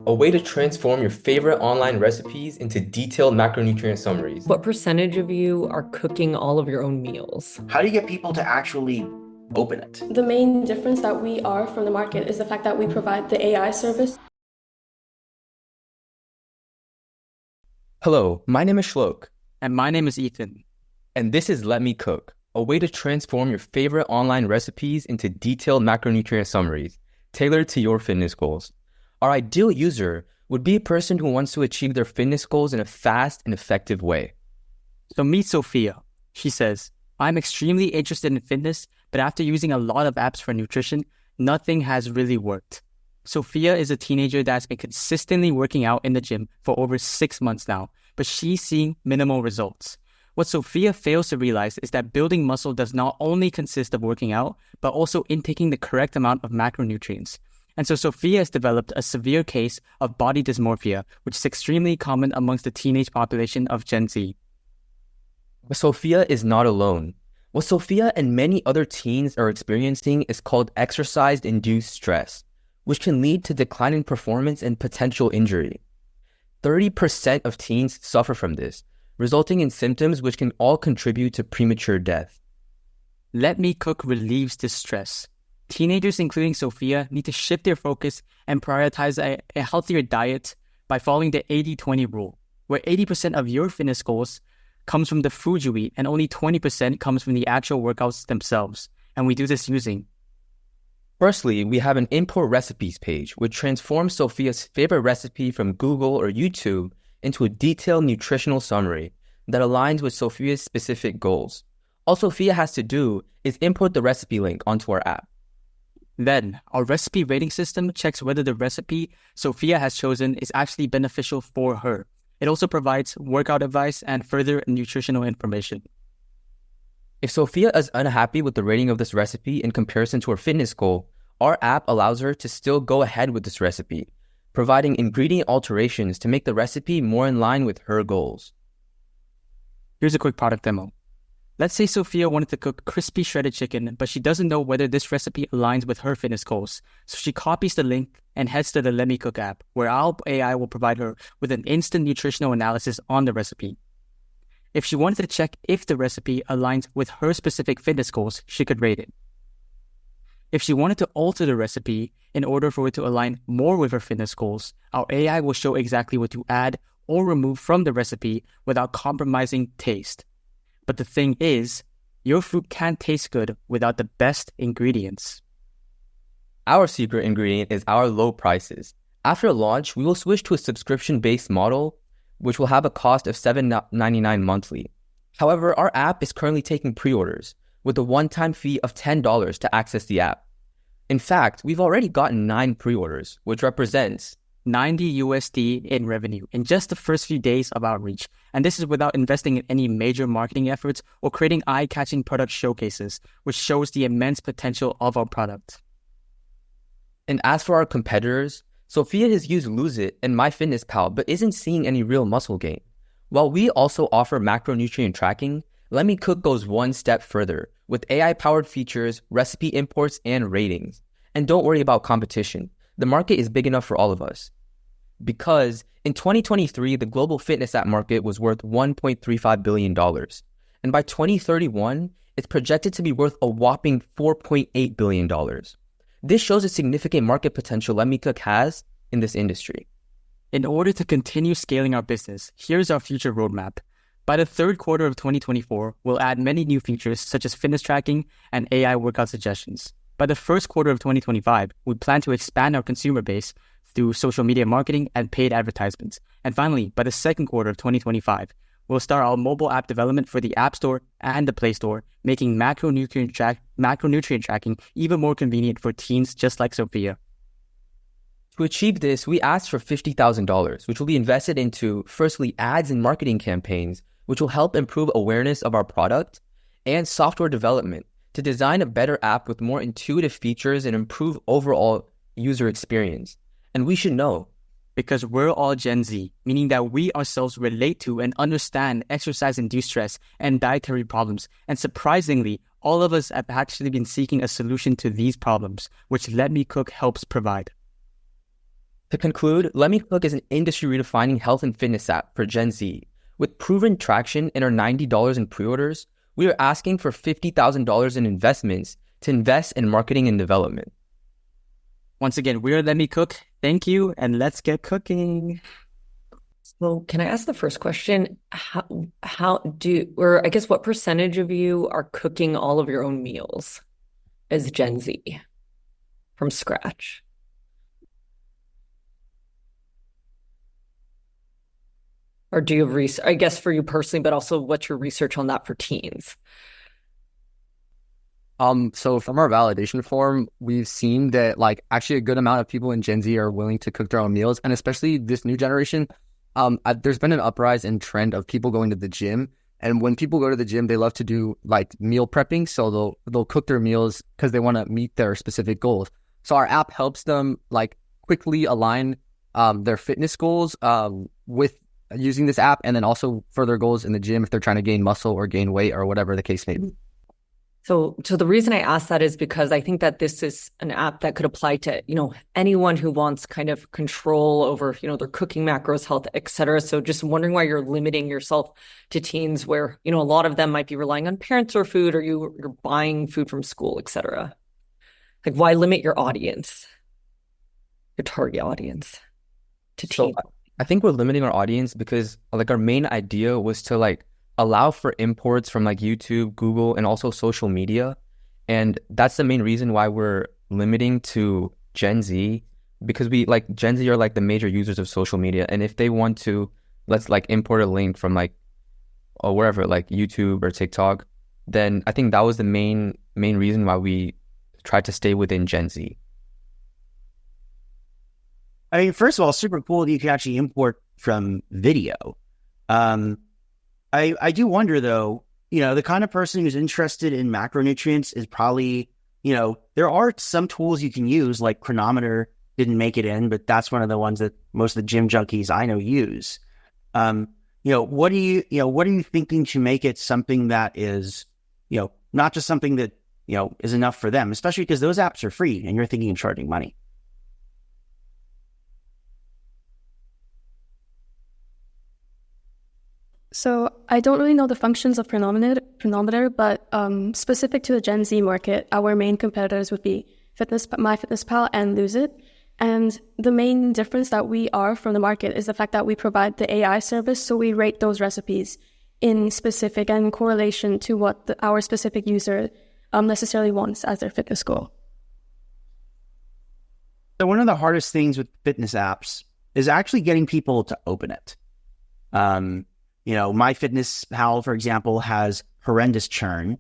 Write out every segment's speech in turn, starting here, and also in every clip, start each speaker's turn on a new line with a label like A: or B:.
A: a way to transform your favorite online recipes into detailed macronutrient summaries.
B: What percentage of you are cooking all of your own meals?
C: How do you get people to actually open it?
D: The main difference that we are from the market is the fact that we provide the AI service.
A: Hello, my name is Shlok.
E: And my name is Ethan.
A: And this is Let Me Cook, a way to transform your favorite online recipes into detailed macronutrient summaries, tailored to your fitness goals. Our ideal user would be a person who wants to achieve their fitness goals in a fast and effective way.
E: So meet Sophia. She says, I'm extremely interested in fitness, but after using a lot of apps for nutrition, nothing has really worked. Sophia is a teenager that's been consistently working out in the gym for over 6 months now, but she's seeing minimal results. What Sophia fails to realize is that building muscle does not only consist of working out, but also intaking the correct amount of macronutrients. And so Sophia has developed a severe case of body dysmorphia, which is extremely common amongst the teenage population of Gen Z.
A: But Sophia is not alone. What Sophia and many other teens are experiencing is called exercise-induced stress, which can lead to declining performance and potential injury. 30% of teens suffer from this, resulting in symptoms which can all contribute to premature death.
E: Let Me Cook relieves this stress. Teenagers, including Sophia, need to shift their focus and prioritize a healthier diet by following the 80-20 rule, where 80% of your fitness goals comes from the food you eat and only 20% comes from the actual workouts themselves. And we do this using.
A: Firstly, we have an import recipes page, which transforms Sophia's favorite recipe from Google or YouTube into a detailed nutritional summary that aligns with Sophia's specific goals. All Sophia has to do is import the recipe link onto our app.
E: Then, our recipe rating system checks whether the recipe Sophia has chosen is actually beneficial for her. It also provides workout advice and further nutritional information.
A: If Sophia is unhappy with the rating of this recipe in comparison to her fitness goal, our app allows her to still go ahead with this recipe, providing ingredient alterations to make the recipe more in line with her goals.
E: Here's a quick product demo. Let's say Sophia wanted to cook crispy shredded chicken, but she doesn't know whether this recipe aligns with her fitness goals. So she copies the link and heads to the Let Me Cook app, where our AI will provide her with an instant nutritional analysis on the recipe. If she wanted to check if the recipe aligns with her specific fitness goals, she could rate it. If she wanted to alter the recipe in order for it to align more with her fitness goals, our AI will show exactly what to add or remove from the recipe without compromising taste. But the thing is, your food can't taste good without the best ingredients.
A: Our secret ingredient is our low prices. After launch, we will switch to a subscription-based model, which will have a cost of $7.99 monthly. However, our app is currently taking pre-orders with a one-time fee of $10 to access the app. In fact, we've already gotten 9 pre-orders, which represents
E: $90 in revenue in just the first few days of outreach. And this is without investing in any major marketing efforts or creating eye-catching product showcases, which shows the immense potential of our product.
A: And as for our competitors, Sophia has used Lose It and MyFitnessPal but isn't seeing any real muscle gain. While we also offer macronutrient tracking, Let Me Cook goes one step further with AI-powered features, recipe imports, and ratings. And don't worry about competition. The market is big enough for all of us. Because in 2023, the global fitness app market was worth $1.35 billion. And by 2031, it's projected to be worth a whopping $4.8 billion. This shows a significant market potential Let Me Cook has in this industry.
E: In order to continue scaling our business, here's our future roadmap. By the third quarter of 2024, we'll add many new features such as fitness tracking and AI workout suggestions. By the first quarter of 2025, we plan to expand our consumer base through social media marketing and paid advertisements. And finally, by the second quarter of 2025, we'll start our mobile app development for the App Store and the Play Store, making macronutrient tracking even more convenient for teens just like Sophia.
A: To achieve this, we asked for $50,000, which will be invested into, firstly, ads and marketing campaigns, which will help improve awareness of our product, and software development to design a better app with more intuitive features and improve overall user experience. And we should know,
E: because we're all Gen Z, meaning that we ourselves relate to and understand exercise-induced stress and dietary problems. And surprisingly, all of us have actually been seeking a solution to these problems, which Let Me Cook helps provide.
A: To conclude, Let Me Cook is an industry-redefining health and fitness app for Gen Z. With proven traction and our $90 in pre-orders, we are asking for $50,000 in investments to invest in marketing and development.
E: Once again, we're Let Me Cook. Thank you, and let's get cooking.
B: So can I ask the first question? I guess what percentage of you are cooking all of your own meals as Gen Z from scratch? Or do you have research, I guess for you personally, but also what's your research on that for teens?
A: So from our validation form, we've seen that like actually a good amount of people in Gen Z are willing to cook their own meals, and especially this new generation. There's been an uprise in trend of people going to the gym, and when people go to the gym, they love to do like meal prepping. So they'll cook their meals because they want to meet their specific goals. So our app helps them like quickly align their fitness goals with using this app, and then also further goals in the gym if they're trying to gain muscle or gain weight or whatever the case may be.
B: So the reason I ask that is because I think that this is an app that could apply to, anyone who wants kind of control over, their cooking macros, health, et cetera. So just wondering why you're limiting yourself to teens where, a lot of them might be relying on parents or food, or you're buying food from school, et cetera. Like, why limit your audience, your target audience to teens?
A: So I think we're limiting our audience because like our main idea was to like allow for imports from like YouTube, Google, and also social media. And that's the main reason why we're limiting to Gen Z, because Gen Z are like the major users of social media. And if they want to, let's like import a link from like, or wherever, like YouTube or TikTok, then I think that was the main reason why we tried to stay within Gen Z.
F: I mean, first of all, super cool that you can actually import from video. I do wonder though, the kind of person who's interested in macronutrients is probably, there are some tools you can use, like Chronometer didn't make it in, but that's one of the ones that most of the gym junkies I know use. What are you thinking to make it something that is, not just something that, is enough for them, especially because those apps are free and you're thinking of charging money.
D: So I don't really know the functions of Chronometer, but specific to the Gen Z market, our main competitors would be MyFitnessPal and Lose It. And the main difference that we are from the market is the fact that we provide the AI service, so we rate those recipes in specific and in correlation to what our specific user necessarily wants as their fitness goal.
F: So one of the hardest things with fitness apps is actually getting people to open it. MyFitnessPal, for example, has horrendous churn.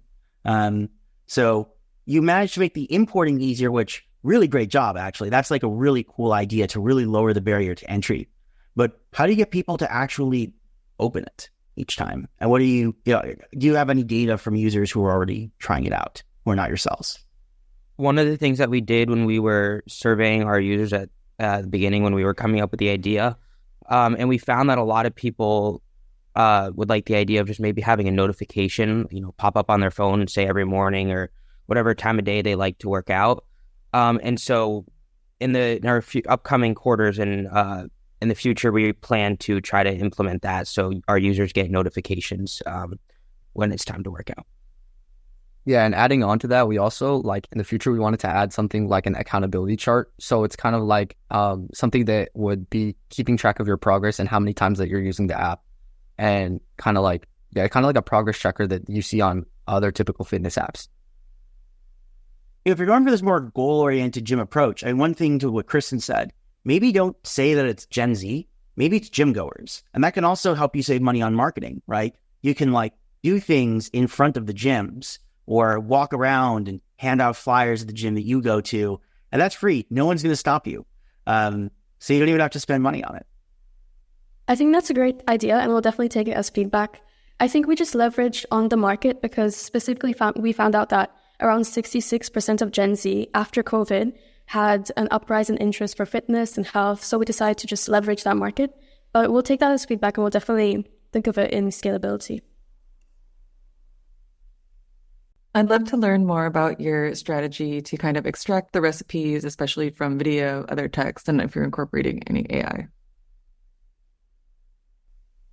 F: So you managed to make the importing easier, which really great job, actually. That's like a really cool idea to really lower the barrier to entry. But how do you get people to actually open it each time? And what do you have any data from users who are already trying it out who are not yourselves?
G: One of the things that we did when we were surveying our users at the beginning, when we were coming up with the idea, and we found that a lot of people would like the idea of just maybe having a notification, pop up on their phone and say every morning or whatever time of day they like to work out. And so in our upcoming quarters and in the future, we plan to try to implement that so our users get notifications when it's time to work out.
A: Yeah, and adding on to that, we also, like, in the future, we wanted to add something like an accountability chart. So it's kind of like something that would be keeping track of your progress and how many times that you're using the app, and kind of like a progress tracker that you see on other typical fitness apps.
F: If you're going for this more goal-oriented gym approach, and one thing to what Kristen said, maybe don't say that it's Gen Z, maybe it's gym goers. And that can also help you save money on marketing, right? You can do things in front of the gyms or walk around and hand out flyers at the gym that you go to. And that's free. No one's going to stop you. So you don't even have to spend money on it.
D: I think that's a great idea, and we'll definitely take it as feedback. I think we just leveraged on the market because specifically we found out that around 66% of Gen Z after COVID had an uprise in interest for fitness and health. So we decided to just leverage that market. But we'll take that as feedback, and we'll definitely think of it in scalability.
H: I'd love to learn more about your strategy to kind of extract the recipes, especially from video, other text, and if you're incorporating any AI.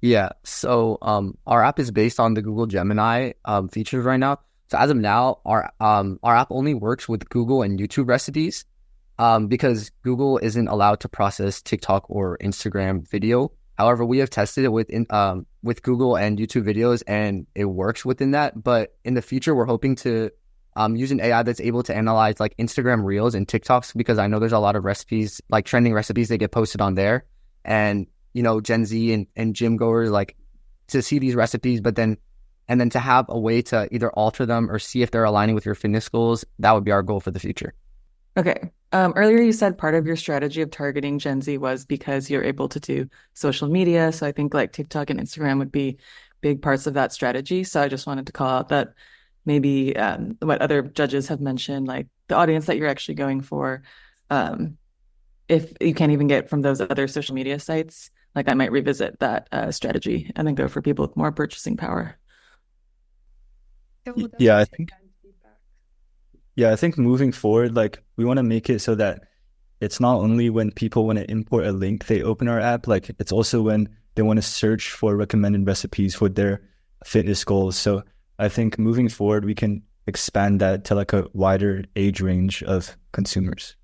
A: Yeah, so our app is based on the Google Gemini features right now. So as of now, our app only works with Google and YouTube recipes because Google isn't allowed to process TikTok or Instagram video. However, we have tested it with Google and YouTube videos, and it works within that. But in the future, we're hoping to use an AI that's able to analyze like Instagram Reels and TikToks, because I know there's a lot of recipes, like trending recipes, that get posted on there, and Gen Z and gym goers like to see these recipes, and then to have a way to either alter them or see if they're aligning with your fitness goals. That would be our goal for the future.
H: Okay. Earlier you said part of your strategy of targeting Gen Z was because you're able to do social media. So I think like TikTok and Instagram would be big parts of that strategy. So I just wanted to call out that maybe what other judges have mentioned, like the audience that you're actually going for, if you can't even get from those other social media sites, like I might revisit that strategy and then go for people with more purchasing power.
I: Yeah, I think moving forward, like we want to make it so that it's not only when people want to import a link, they open our app, like it's also when they want to search for recommended recipes for their fitness goals. So I think moving forward, we can expand that to like a wider age range of consumers.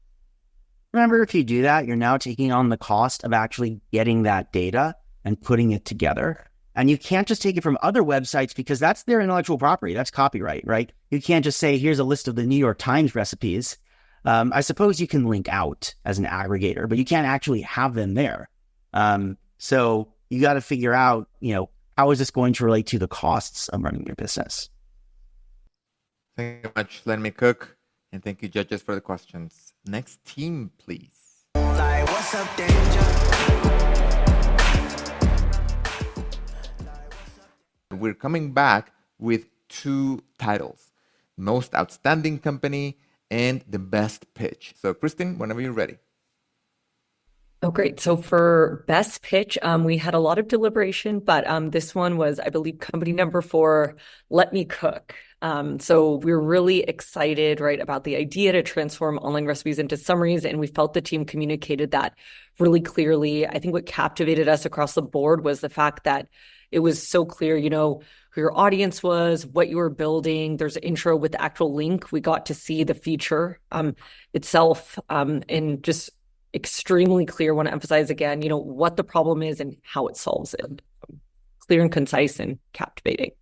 F: Remember, if you do that, you're now taking on the cost of actually getting that data and putting it together. And you can't just take it from other websites because that's their intellectual property. That's copyright, right? You can't just say, here's a list of the New York Times recipes. I suppose you can link out as an aggregator, but you can't actually have them there. So you got to figure out, how is this going to relate to the costs of running your business?
J: Thank you very much. Let me cook. And thank you, judges, for the questions. Next team, please. Like, what's up, We're coming back with 2 titles: Most Outstanding Company and The Best Pitch. So, Kristen, whenever you're ready.
B: Oh, great. So for best pitch, we had a lot of deliberation, but this one was, I believe, company number 4, Let Me Cook. So we're really excited, right, about the idea to transform online recipes into summaries, and we felt the team communicated that really clearly. I think what captivated us across the board was the fact that it was so clear, who your audience was, what you were building. There's an intro with the actual link. We got to see the feature itself, and just extremely clear. Want to emphasize again, what the problem is and how it solves it. Clear and concise and captivating.